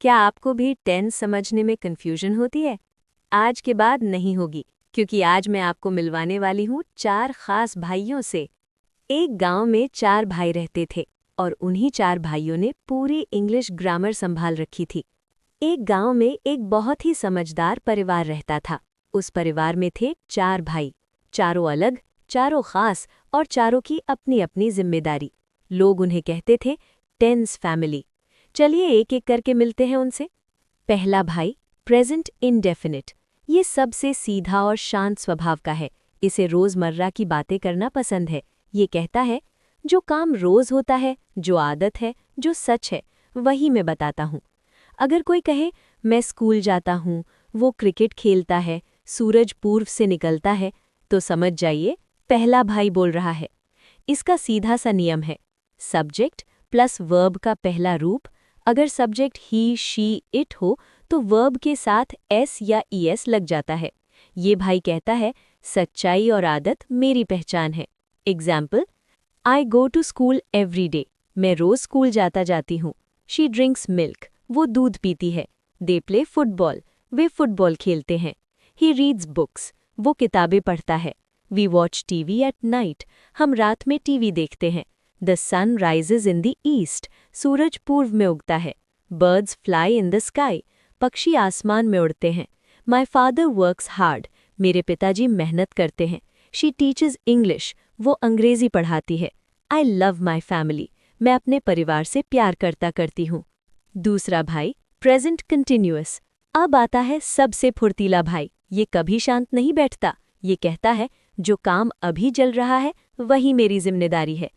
क्या आपको भी टेंस समझने में कन्फ्यूजन होती है? आज के बाद नहीं होगी, क्योंकि आज मैं आपको मिलवाने वाली हूँ 4 खास भाइयों से। एक गांव में 4 भाई रहते थे और उन्हीं 4 भाइयों ने पूरी इंग्लिश ग्रामर संभाल रखी थी। एक गांव में एक बहुत ही समझदार परिवार रहता था। उस परिवार में थे 4 भाई, चारों अलग, चारों खास और चारों की अपनी अपनी जिम्मेदारी। लोग उन्हें कहते थे टेंस फैमिली। चलिए एक एक करके मिलते हैं उनसे। पहला भाई, प्रेजेंट इंडेफिनिट। ये सबसे सीधा और शांत स्वभाव का है। इसे रोजमर्रा की बातें करना पसंद है। ये कहता है, जो काम रोज होता है, जो आदत है, जो सच है, वही मैं बताता हूँ। अगर कोई कहे मैं स्कूल जाता हूँ, वो क्रिकेट खेलता है, सूरज पूर्व से निकलता है, तो समझ जाइए पहला भाई बोल रहा है। इसका सीधा सा नियम है, सब्जेक्ट प्लस वर्ब का पहला रूप। अगर सब्जेक्ट ही, शी, इट हो तो वर्ब के साथ एस या ईएस लग जाता है। ये भाई कहता है, सच्चाई और आदत मेरी पहचान है। Example, I go to school every day. मैं रोज स्कूल जाता जाती हूँ। She drinks milk. वो दूध पीती है। They play football. वे फुटबॉल खेलते हैं। He reads books. वो किताबें पढ़ता है। We watch TV at night. हम रात में टीवी देखते हैं। The sun rises in the east. सूरज पूर्व में उगता है। Birds fly in the sky. पक्षी आसमान में उड़ते हैं। My father works hard. मेरे पिताजी मेहनत करते हैं। She teaches English. वो अंग्रेजी पढ़ाती है। I love my family. मैं अपने परिवार से प्यार करती हूँ। दूसरा भाई, प्रेजेंट कंटिन्यूअस। अब आता है सबसे फुर्तीला भाई। ये कभी शांत नहीं बैठता। ये कहता है, जो काम अभी चल रहा है वही मेरी जिम्मेदारी है।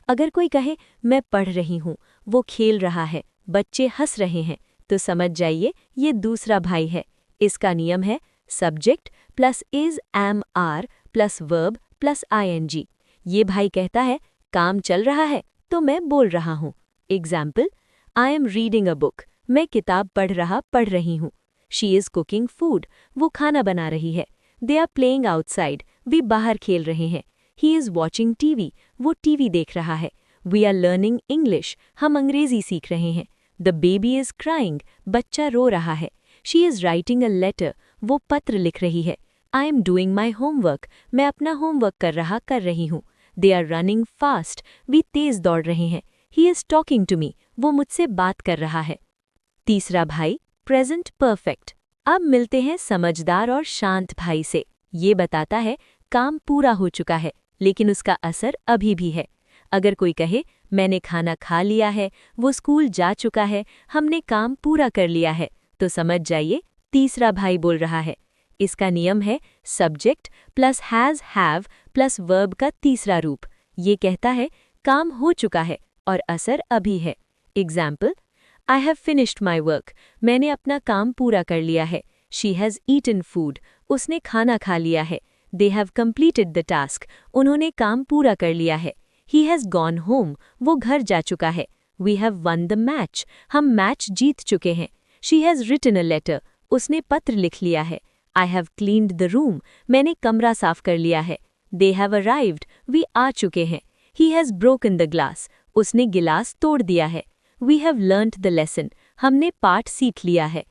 अगर कोई कहे मैं पढ़ रही हूँ, वो खेल रहा है, बच्चे हंस रहे हैं, तो समझ जाइए ये दूसरा भाई है। इसका नियम है subject plus is, am, are plus verb plus ING. ये भाई कहता है, काम चल रहा है तो मैं बोल रहा हूँ। Example, I am reading a book. मैं किताब पढ़ रही हूँ। She is cooking food. वो खाना बना रही है। They are playing outside. वे बाहर खेल रहे हैं। He is watching TV. वो टीवी देख रहा है। We are learning English. हम अंग्रेजी सीख रहे हैं। The baby is crying. बच्चा रो रहा है। She is writing a letter. वो पत्र लिख रही है। I am doing my homework. मैं अपना होमवर्क कर रही हूँ। They are running fast. वे तेज दौड़ रहे हैं। He is talking to me. वो मुझसे बात कर रहा है। तीसरा भाई, प्रेजेंट परफेक्ट। अब मिलते हैं समझदार और शांत भाई से। ये बताता है, काम पूरा हो चुका है, लेकिन उसका असर अभी भी है। अगर कोई कहे मैंने खाना खा लिया है, वो स्कूल जा चुका है, हमने काम पूरा कर लिया है, तो समझ जाइए तीसरा भाई बोल रहा है। इसका नियम है subject plus has, have plus verb का तीसरा रूप। ये कहता है, काम हो चुका है और असर अभी है। Example, I have finished my work. मैंने अपना काम पूरा कर लिया है। She has eaten food. उसने खाना खा लिया है। They have completed the task. उन्होंने काम पूरा कर लिया है। He has gone home. वो घर जा चुका है। We have won the match. हम मैच जीत चुके हैं। She has written a letter. उसने पत्र लिख लिया है। I have cleaned the room. मैंने कमरा साफ कर लिया है। They have arrived. वे आ चुके हैं। He has broken the glass. उसने गिलास तोड़ दिया है। We have learned the lesson. हमने पाठ सीख लिया है।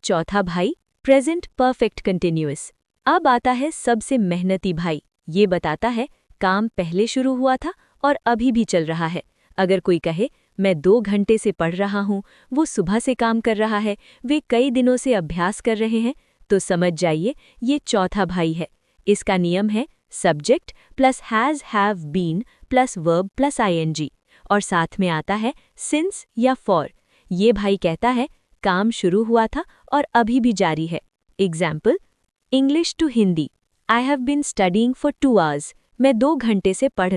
चौथा भाई, प्रेजेंट परफेक्ट कंटिन्यूअस। अब आता है सबसे मेहनती भाई। ये बताता है, काम पहले शुरू हुआ था और अभी भी चल रहा है। अगर कोई कहे मैं 2 घंटे से पढ़ रहा हूँ, वो सुबह से काम कर रहा है, वे कई दिनों से अभ्यास कर रहे हैं, तो समझ जाइए ये चौथा भाई है। इसका नियम है subject plus has, have, been plus verb plus ING, और साथ में आता है सिंस या फॉर। ये भाई कहता है, काम शुरू हुआ था और अभी भी जारी है। Example, English to Hindi. I have been studying for 2 hours. मैं 2 घंटे से पढ़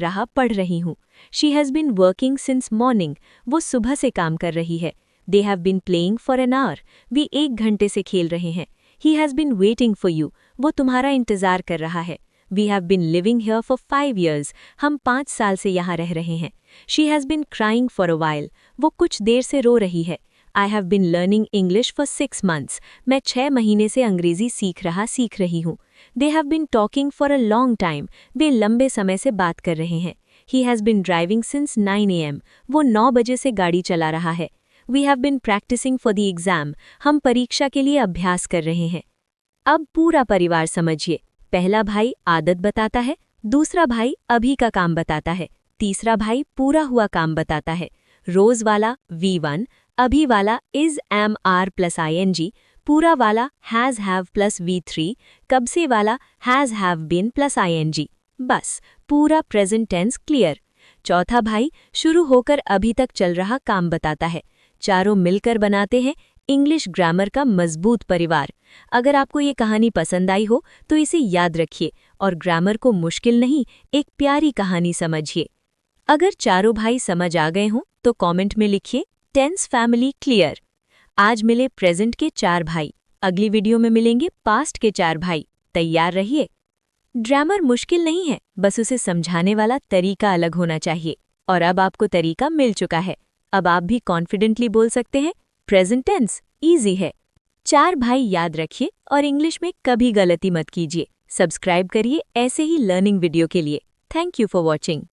रही हूँ। She has been working since morning. वो सुबह से काम कर रही है। They have been playing for an hour. वे 1 घंटे से खेल रहे हैं। He has been waiting for you. वो तुम्हारा इंतजार कर रहा है। We have been living here for 5 years। हम 5 साल से यहाँ रह रहे हैं। She has been crying for a while. वो कुछ देर से रो रही है। I have been learning English for 6 months। मैं 6 महीने से अंग्रेजी सीख रही हूँ। They have been talking for a long time. वे लंबे समय से बात कर रहे हैं। He has been driving since 9 AM। वो 9 बजे से गाड़ी चला रहा है। We have been practising for the exam. हम परीक्षा के लिए अभ्यास कर रहे हैं। अब पूरा परिवार समझिए। पहला भाई आदत बताता है, दूसरा भाई अभी का काम बताता है, तीसरा भाई पूरा हुआ काम बताता है। रोज वाला V1, अभी वाला is am are plus ING, पूरा वाला हैज़ हैव प्लस V3, कब से वाला has have been plus ING। बस पूरा प्रेजेंट टेंस क्लियर। चौथा भाई शुरू होकर अभी तक चल रहा काम बताता है। चारों मिलकर बनाते हैं इंग्लिश ग्रामर का मजबूत परिवार। अगर आपको ये कहानी पसंद आई हो तो इसे याद रखिए और ग्रामर को मुश्किल नहीं, एक प्यारी कहानी समझिए। अगर चारों भाई समझ आ गए हों तो कमेंट में लिखिए टेंस फैमिली क्लियर। आज मिले प्रेजेंट के 4 भाई, अगली वीडियो में मिलेंगे पास्ट के 4 भाई। तैयार रहिए। ग्रामर मुश्किल नहीं है, बस उसे समझाने वाला तरीका अलग होना चाहिए। और अब आपको तरीका मिल चुका है। अब आप भी कॉन्फिडेंटली बोल सकते हैं प्रेजेंट टेंस इजी है। 4 भाई याद रखिए और इंग्लिश में कभी गलती मत कीजिए। सब्सक्राइब करिए ऐसे ही लर्निंग वीडियो के लिए। Thank you for watching.